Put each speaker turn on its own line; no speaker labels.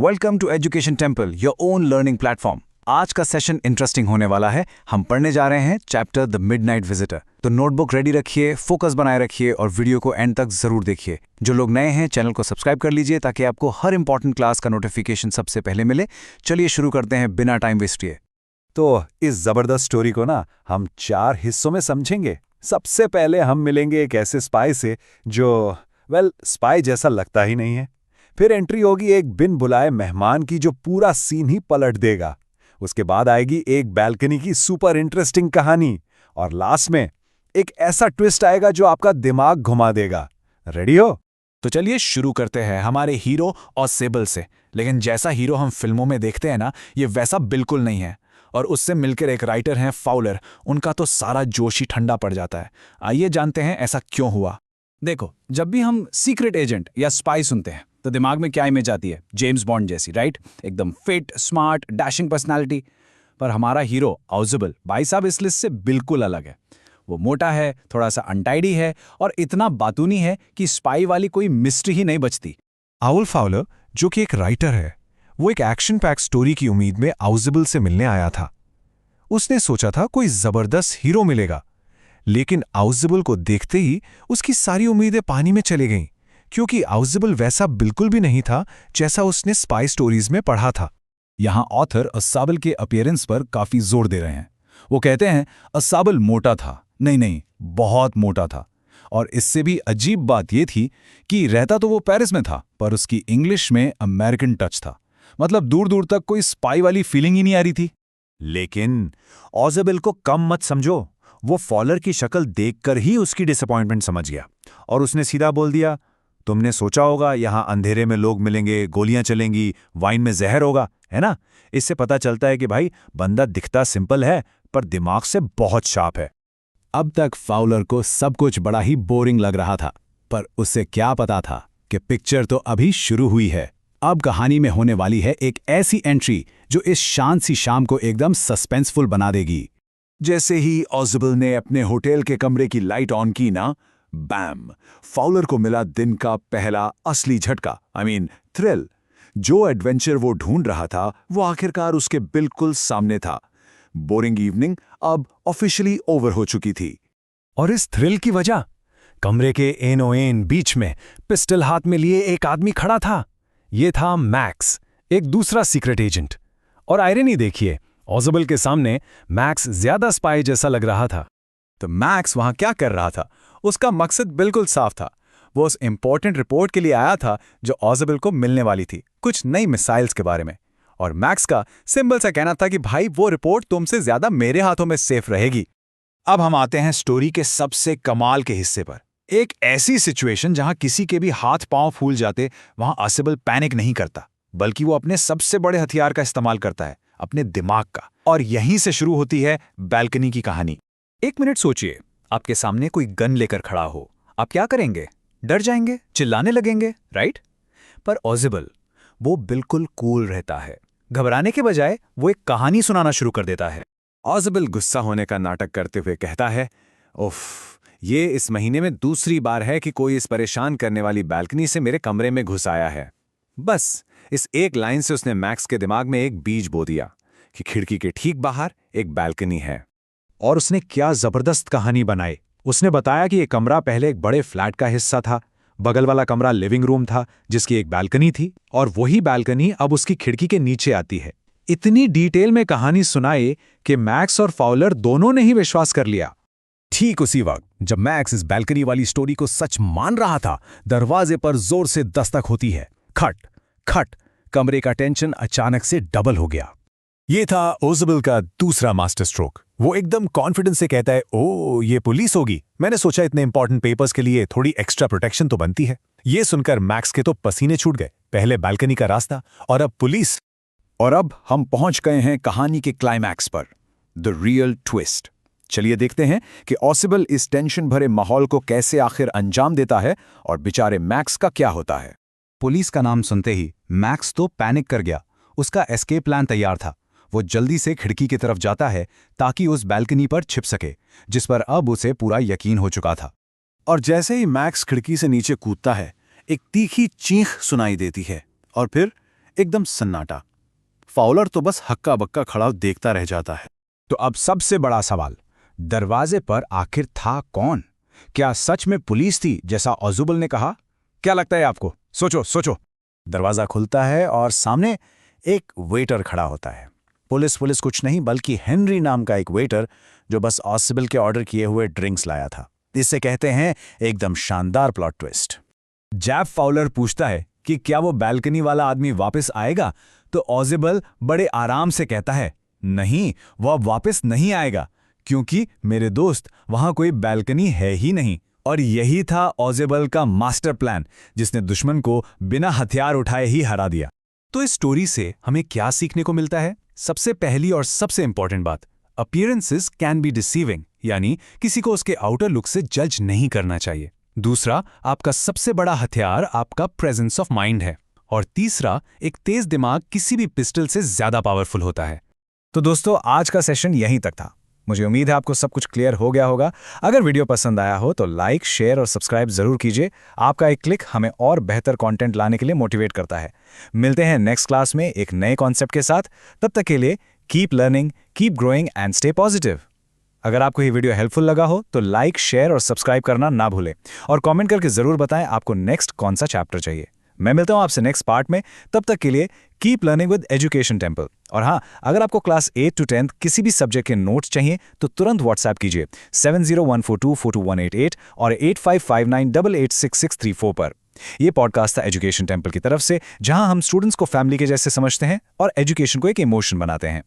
Welcome to education temple, your own learning platform. आज का session interesting होने वाला है। हम पढ़ने जा रहे हैं चैप्टर द मिडनाइट विजिटर। तो नोटबुक रेडी रखिए, फोकस बनाए रखिए और वीडियो को एंड तक जरूर देखिए। जो लोग नए हैं चैनल को सब्सक्राइब कर लीजिए ताकि आपको हर इंपॉर्टेंट क्लास का नोटिफिकेशन सबसे पहले मिले। चलिए शुरू करते हैं बिना टाइम वेस्ट किए।
तो इस जबरदस्त स्टोरी को ना हम 4 हिस्सों में समझेंगे। सबसे पहले हम मिलेंगे एक ऐसे स्पाई से जो स्पाई जैसा लगता ही नहीं है। फिर एंट्री होगी एक बिन बुलाए मेहमान की जो पूरा सीन ही पलट देगा। उसके बाद आएगी एक बैल्कनी की सुपर इंटरेस्टिंग कहानी और लास्ट में एक ऐसा ट्विस्ट आएगा जो आपका दिमाग घुमा देगा। रेडी हो?
तो चलिए शुरू करते हैं हमारे हीरो और सेबल से। लेकिन जैसा हीरो हम फिल्मों में देखते हैं ना, ये वैसा बिल्कुल नहीं है। और उससे मिलकर एक राइटर हैं फाउलर, उनका तो सारा जोश ही ठंडा पड़ जाता है। आइए जानते हैं ऐसा क्यों हुआ। देखो, जब भी हम सीक्रेट एजेंट या स्पाई सुनते हैं तो दिमाग में क्या इमेज आती है? जेम्स बॉन्ड जैसी, राइट? एकदम फिट, स्मार्ट, डैशिंग पर्सनालिटी। पर हमारा हीरो ऑजिबल भाई साहब इस लिस्ट से बिल्कुल अलग है। वो मोटा है, थोड़ा सा अनटाइडी है और इतना बातूनी है कि स्पाई वाली कोई मिस्ट्री ही नहीं बचती।
आउल फाउलर, जो कि एक राइटर है, वो एक एक्शन पैक स्टोरी की उम्मीद में ऑजिबल से मिलने आया था। उसने सोचा था कोई जबरदस्त हीरो मिलेगा, लेकिन ऑजिबल को देखते ही उसकी सारी उम्मीदें पानी में चली गईं, क्योंकि ऑजिबल वैसा बिल्कुल भी नहीं था जैसा उसने स्पाई स्टोरीज में पढ़ा था।
यहाँ ऑथर असाबल के अपीयरेंस पर काफी जोर दे रहे हैं। वो कहते हैं असाबल मोटा था, नहीं, बहुत मोटा था। और इससे भी अजीब बात ये थी कि रहता तो वो पेरिस में था, पर उसकी इंग्लिश में अमेरिकन टच था। मतलब दूर दूर तक कोई स्पाई वाली फीलिंग ही नहीं आ रही थी।
लेकिन ऑजिबल को कम मत समझो। वो फॉलर की शक्ल देखकर ही उसकी डिसअपॉइंटमेंट समझ गया और उसने सीधा बोल दिया, तुमने सोचा होगा यहाँ अंधेरे में लोग मिलेंगे, गोलियां चलेंगी, वाइन में जहर होगा, है ना? इससे पता चलता है कि भाई बंदा दिखता सिंपल है पर दिमाग से बहुत शार्प है।
अब तक फाउलर को सब कुछ बड़ा ही बोरिंग लग रहा था, पर उसे क्या पता था कि पिक्चर तो अभी शुरू हुई है। अब कहानी में होने वाली है एक ऐसी एंट्री जो इस शांत सी शाम को एकदम सस्पेंसफुल बना देगी। जैसे ही ऑजिबल ने अपने होटल के कमरे की लाइट ऑन की ना, बैम, फाउलर को मिला दिन का पहला असली झटका। थ्रिल। जो एडवेंचर वो ढूंढ रहा था वो आखिरकार उसके बिल्कुल सामने था। बोरिंग इवनिंग अब ऑफिशियली ओवर हो चुकी थी।
और इस थ्रिल की वजह, कमरे के एनो एन बीच में पिस्टल हाथ में लिए एक आदमी खड़ा था। ये था मैक्स, एक दूसरा सीक्रेट एजेंट। और आयरनी देखिए, ऑजिबल के सामने मैक्स ज्यादा स्पाई जैसा लग रहा था।
तो मैक्स वहां क्या कर रहा था? उसका मकसद बिल्कुल साफ था। वो उस इंपॉर्टेंट रिपोर्ट के लिए आया था जो ऑजिबल को मिलने वाली थी, कुछ नई मिसाइल्स के बारे में। और मैक्स का सिंपल सा कहना था कि भाई वो रिपोर्ट तुमसे ज्यादा मेरे हाथों में सेफ रहेगी। अब हम आते हैं स्टोरी के सबसे कमाल के हिस्से पर। एक ऐसी सिचुएशन जहां किसी के भी हाथ पांव फूल जाते, वहां ऑजिबल पैनिक नहीं करता, बल्कि वो अपने सबसे बड़े हथियार का इस्तेमाल करता है, अपने दिमाग का। और यहीं से शुरू होती है बैल्कनी की कहानी। एक मिनट सोचिए, आपके सामने कोई गन लेकर खड़ा हो, आप क्या करेंगे? डर जाएंगे, चिल्लाने लगेंगे, राइट? पर ऑजिबल वो बिल्कुल कूल रहता है। घबराने के बजाय वो एक कहानी सुनाना शुरू कर देता है। ऑजिबल गुस्सा होने का नाटक करते हुए कहता है, उफ, ये इस महीने में दूसरी बार है कि कोई इस परेशान करने वाली बैल्कनी से मेरे कमरे में घुस आया है। बस इस एक लाइन से उसने मैक्स के दिमाग में एक बीज बो दिया कि खिड़की के ठीक बाहर एक बैल्कनी है।
और उसने क्या जबरदस्त कहानी बनाई। उसने बताया कि यह कमरा पहले एक बड़े फ्लैट का हिस्सा था, बगल वाला कमरा लिविंग रूम था जिसकी एक बैल्कनी थी, और वही बैल्कनी अब उसकी खिड़की के नीचे आती है। इतनी डिटेल में कहानी सुनाई कि मैक्स और फाउलर दोनों ने ही विश्वास कर लिया।
ठीक उसी वक्त जब मैक्स इस बैल्कनी वाली स्टोरी को सच मान रहा था, दरवाजे पर जोर से दस्तक होती है। खट खट। कमरे का टेंशन अचानक से डबल हो गया। ये था ऑजिबल का दूसरा मास्टर स्ट्रोक। वो एकदम कॉन्फिडेंस से कहता है, ओ ये पुलिस होगी। मैंने सोचा इतने इंपॉर्टेंट पेपर्स के लिए थोड़ी एक्स्ट्रा प्रोटेक्शन तो बनती है। ये सुनकर मैक्स के तो पसीने छूट गए। पहले बैल्कनी का रास्ता और अब पुलिस।
और अब हम पहुंच गए हैं कहानी के क्लाइमैक्स पर, द रियल ट्विस्ट। चलिए देखते हैं कि ऑजिबल इस टेंशन भरे माहौल को कैसे आखिर अंजाम देता है और बेचारे मैक्स का क्या होता है। पुलिस का नाम सुनते ही मैक्स तो पैनिक कर गया। उसका एस्केप प्लान तैयार था। वो जल्दी से खिड़की की तरफ जाता है ताकि उस बैल्कनी पर छिप सके, जिस पर अब उसे पूरा यकीन हो चुका था।
और जैसे ही मैक्स खिड़की से नीचे कूदता है, एक तीखी चीख सुनाई देती है और फिर एकदम सन्नाटा। फाउलर तो बस हक्का बक्का खड़ा देखता रह जाता है।
तो अब सबसे बड़ा सवाल, दरवाजे पर आखिर था कौन? क्या सच में पुलिस थी जैसा ओजुबल ने कहा? क्या लगता है आपको? सोचो सोचो।
दरवाज़ा खुलता है और सामने एक वेटर खड़ा होता है। पुलिस कुछ नहीं बल्कि हेनरी नाम का एक वेटर जो बस ऑसिबल के ऑर्डर किए हुए ड्रिंक्स लाया था। इसे कहते हैं एकदम शानदार प्लॉट ट्विस्ट।
जैब फाउलर पूछता है कि क्या वो बैल्कनी वाला आदमी वापस आएगा, तो ऑजिबल बड़े आराम से कहता है, नहीं, वो अब वापस नहीं आएगा, क्योंकि मेरे दोस्त वहां कोई बैल्कनी है ही नहीं। और यही था ऑजिबल का मास्टर प्लान, जिसने दुश्मन को बिना हथियार उठाए ही हरा दिया। तो इस स्टोरी से हमें क्या सीखने को मिलता है? सबसे पहली और सबसे इंपॉर्टेंट बात, अपीयरेंसेस कैन बी डिसीविंग, यानी किसी को उसके आउटर लुक से जज नहीं करना चाहिए। दूसरा, आपका सबसे बड़ा हथियार आपका प्रेजेंस ऑफ माइंड है। और तीसरा, एक तेज दिमाग किसी भी पिस्टल से ज्यादा पावरफुल होता है।
तो दोस्तों, आज का सेशन यहीं तक था। मुझे उम्मीद है आपको सब कुछ क्लियर हो गया होगा। अगर वीडियो पसंद आया हो तो लाइक, शेयर और सब्सक्राइब जरूर कीजिए। आपका एक क्लिक हमें और बेहतर कंटेंट लाने के लिए मोटिवेट करता है। मिलते हैं नेक्स्ट क्लास में एक नए कॉन्सेप्ट के साथ। तब तक के लिए keep learning, keep growing and stay positive. अगर आपको ये वीडियो हेल्पफुल लगा हो तो लाइक, शेयर और सब्सक्राइब करना ना भूलें और कमेंट करके जरूर बताएं आपको नेक्स्ट कौन सा चैप्टर चाहिए। मैं मिलता हूं आपसे नेक्स्ट पार्ट में। तब तक के लिए keep learning with education temple. और हाँ, अगर आपको क्लास 8 to 10 किसी भी सब्जेक्ट के नोट्स चाहिए तो तुरंत व्हाट्सएप कीजिए 7014242188 और 8559886634 पर। यह पॉडकास्ट था एजुकेशन टेम्पल की तरफ से, जहां हम स्टूडेंट्स को फैमिली के जैसे समझते हैं और एजुकेशन को एक इमोशन बनाते हैं।